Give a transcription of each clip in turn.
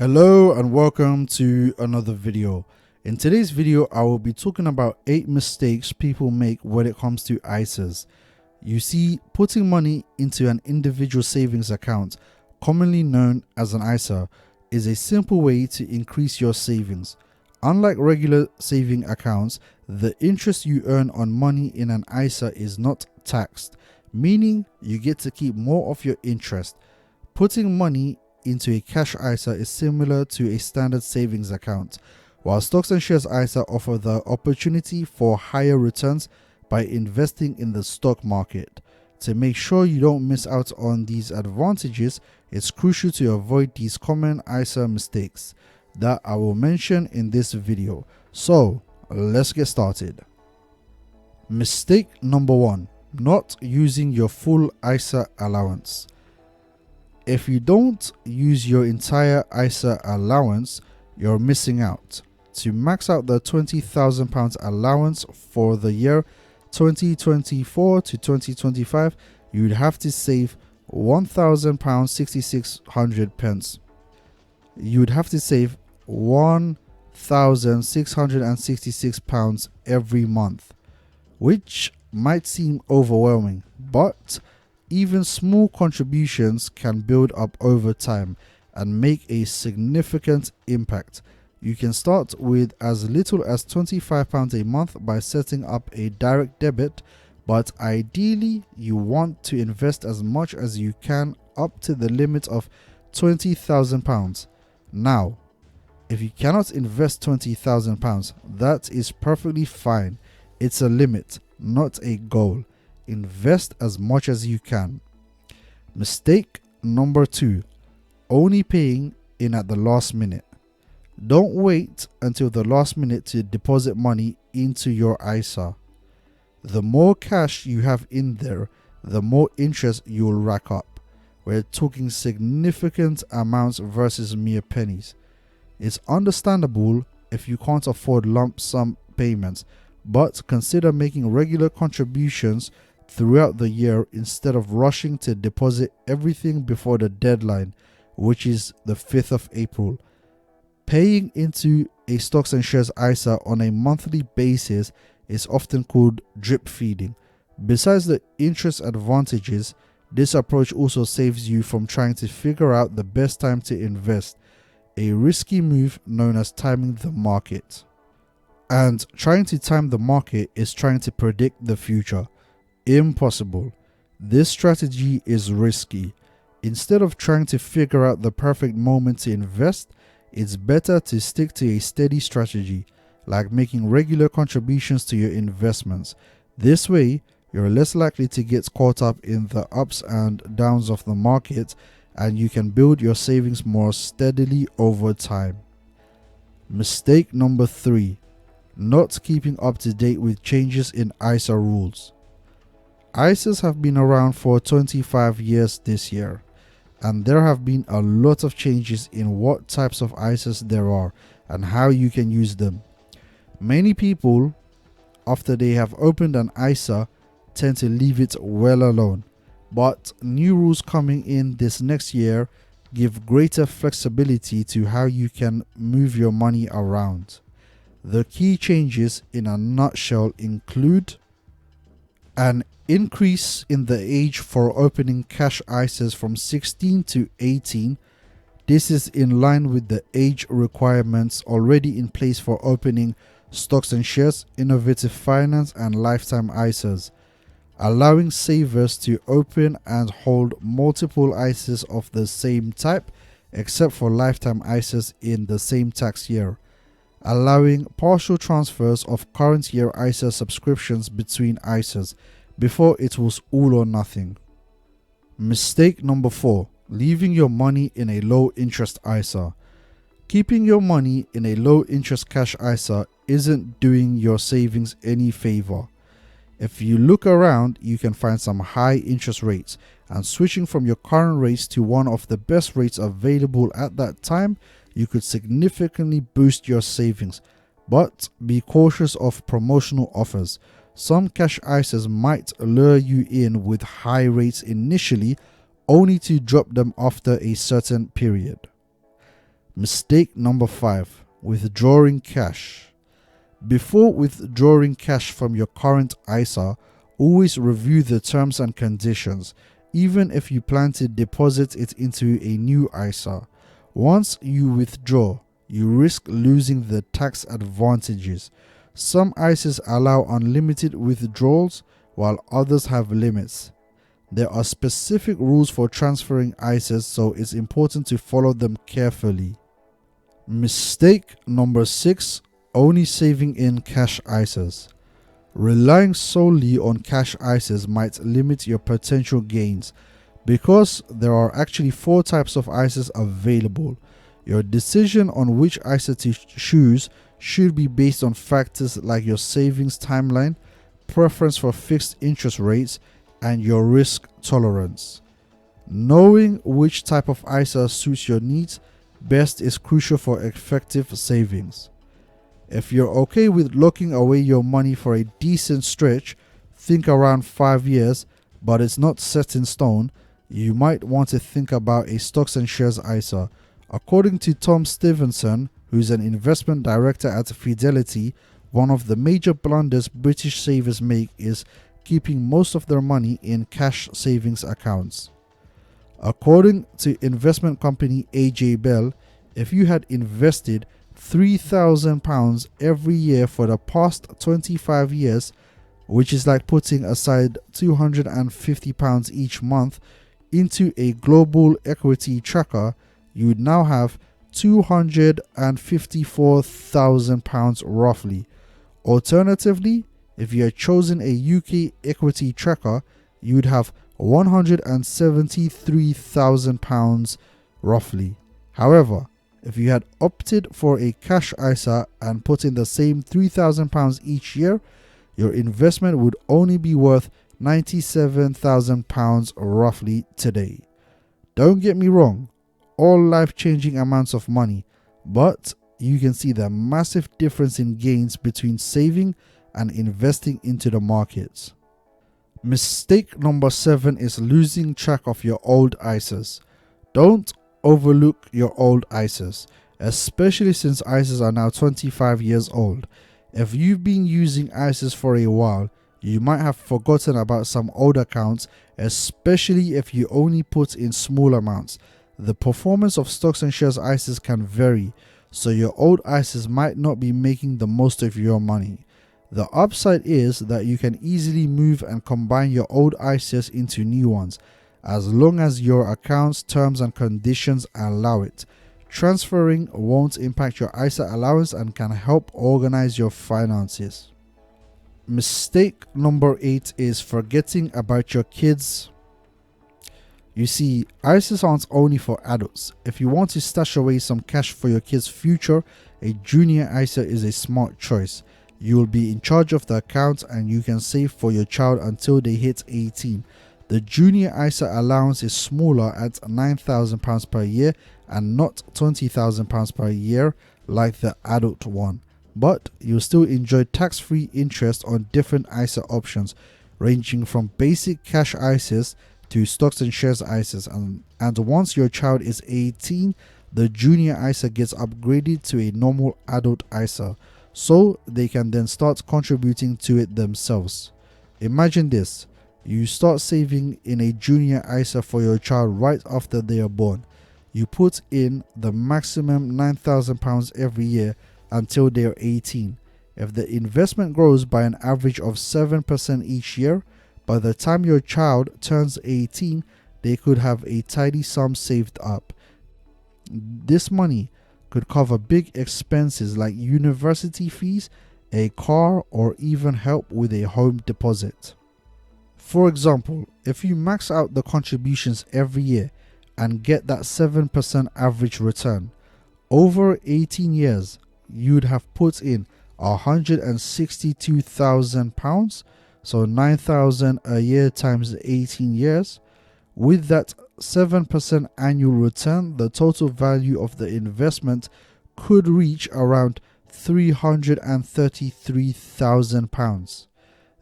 Hello and welcome to another video. In today's video, I will be talking about 8 mistakes people make when it comes to ISAs. You see, putting money into an individual savings account, commonly known as an ISA, is a simple way to increase your savings. Unlike regular saving accounts, the interest you earn on money in an ISA is not taxed, meaning you get to keep more of your interest. Putting money into a cash ISA is similar to a standard savings account, while stocks and shares ISA offer the opportunity for higher returns by investing in the stock market. To make sure you don't miss out on these advantages, it's crucial to avoid these common ISA mistakes that I will mention in this video. So let's get started. Mistake number 1: not using your full ISA allowance. If you don't use your entire ISA allowance, you're missing out. To max out the £20,000 allowance for the year 2024 to 2025, you'd have to save £1,000 6600 pence. You'd have to save £1,666 every month, which might seem overwhelming, but even small contributions can build up over time and make a significant impact. You can start with as little as £25 a month by setting up a direct debit, but ideally you want to invest as much as you can up to the limit of £20,000. Now, if you cannot invest £20,000, that is perfectly fine. It's a limit, not a goal. Invest as much as you can. Mistake number 2: only paying in at the last minute. Don't wait until the last minute to deposit money into your ISA. The more cash you have in there, the more interest you'll rack up. We're talking significant amounts versus mere pennies. It's understandable if you can't afford lump sum payments, but consider making regular contributions throughout the year instead of rushing to deposit everything before the deadline, which is the 5th of April. Paying into a stocks and shares ISA on a monthly basis is often called drip feeding. Besides the interest advantages, this approach also saves you from trying to figure out the best time to invest, a risky move known as timing the market. And trying to time the market is trying to predict the future. Impossible. This strategy is risky. Instead of trying to figure out the perfect moment to invest, it's better to stick to a steady strategy, like making regular contributions to your investments. This way, you're less likely to get caught up in the ups and downs of the market, and you can build your savings more steadily over time. Mistake number 3: not keeping up to date with changes in ISA rules. ISAs have been around for 25 years this year, and there have been a lot of changes in what types of ISAs there are and how you can use them. Many people, after they have opened an ISA, tend to leave it well alone, but new rules coming in this next year give greater flexibility to how you can move your money around. The key changes in a nutshell include an increase in the age for opening cash ISAs from 16 to 18. This is in line with the age requirements already in place for opening stocks and shares, innovative finance, and lifetime ISAs, allowing savers to open and hold multiple ISAs of the same type, except for lifetime ISAs in the same tax year, allowing partial transfers of current year ISA subscriptions between ISAs. Before, it was all or nothing. Mistake number 4: leaving your money in a low interest ISA. Keeping your money in a low interest cash ISA isn't doing your savings any favor. If you look around, you can find some high interest rates, and switching from your current rates to one of the best rates available at that time, you could significantly boost your savings. But be cautious of promotional offers. Some cash ISAs might lure you in with high rates initially, only to drop them after a certain period. Mistake number 5: withdrawing cash. Before withdrawing cash from your current ISA, always review the terms and conditions, even if you plan to deposit it into a new ISA. Once you withdraw, you risk losing the tax advantages. Some ISAs allow unlimited withdrawals, while others have limits. There are specific rules for transferring ISAs, so it's important to follow them carefully. Mistake number 6: only saving in cash ISAs. Relying solely on cash ISAs might limit your potential gains because there are actually 4 types of ISAs available. Your decision on which ISA to choose should be based on factors like your savings timeline, preference for fixed interest rates, and your risk tolerance. Knowing which type of ISA suits your needs best is crucial for effective savings. If you're okay with locking away your money for a decent stretch, think around 5 years, but it's not set in stone, you might want to think about a stocks and shares ISA. According to Tom Stevenson, who's an investment director at Fidelity, one of the major blunders British savers make is keeping most of their money in cash savings accounts. According to investment company AJ Bell, if you had invested £3,000 every year for the past 25 years, which is like putting aside £250 each month into a global equity tracker, you would now have £254,000 roughly. Alternatively, if you had chosen a UK equity tracker, you would have £173,000 roughly. However, if you had opted for a cash ISA and put in the same £3,000 each year, your investment would only be worth £97,000 roughly today. Don't get me wrong, all life-changing amounts of money, but you can see the massive difference in gains between saving and investing into the markets. Mistake number 7 is losing track of your old ISAs. Don't overlook your old ISAs, especially since ISAs are now 25 years old. If you've been using ISAs for a while, you might have forgotten about some old accounts, especially if you only put in small amounts. The performance of stocks and shares ISAs can vary, so your old ISAs might not be making the most of your money. The upside is that you can easily move and combine your old ISAs into new ones, as long as your account's terms and conditions allow it. Transferring won't impact your ISA allowance and can help organize your finances. Mistake number 8 is forgetting about your kids. You see, ISAs aren't only for adults. If you want to stash away some cash for your kids' future, a junior ISA is a smart choice. You will be in charge of the account and you can save for your child until they hit 18. The junior ISA allowance is smaller at £9,000 per year and not £20,000 per year like the adult one. But you'll still enjoy tax-free interest on different ISA options, ranging from basic cash ISAs to stocks and shares ISAs. And once your child is 18, the junior ISA gets upgraded to a normal adult ISA, so they can then start contributing to it themselves. Imagine this: you start saving in a junior ISA for your child right after they are born. You put in the maximum £9,000 every year until they are 18. If the investment grows by an average of 7% each year, by the time your child turns 18, they could have a tidy sum saved up. This money could cover big expenses like university fees, a car, or even help with a home deposit. For example, if you max out the contributions every year and get that 7% average return, over 18 years, you'd have put in £162,000, so £9,000 a year times 18 years. With that 7% annual return, the total value of the investment could reach around £333,000.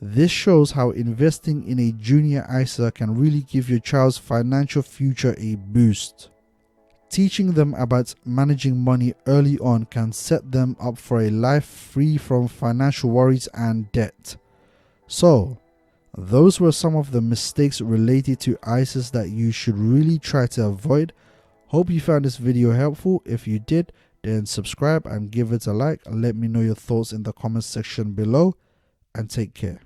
This shows how investing in a junior ISA can really give your child's financial future a boost. Teaching them about managing money early on can set them up for a life free from financial worries and debt. So, those were some of the mistakes related to ISIS that you should really try to avoid. Hope you found this video helpful. If you did, then subscribe and give it a like, and let me know your thoughts in the comment section below, and take care.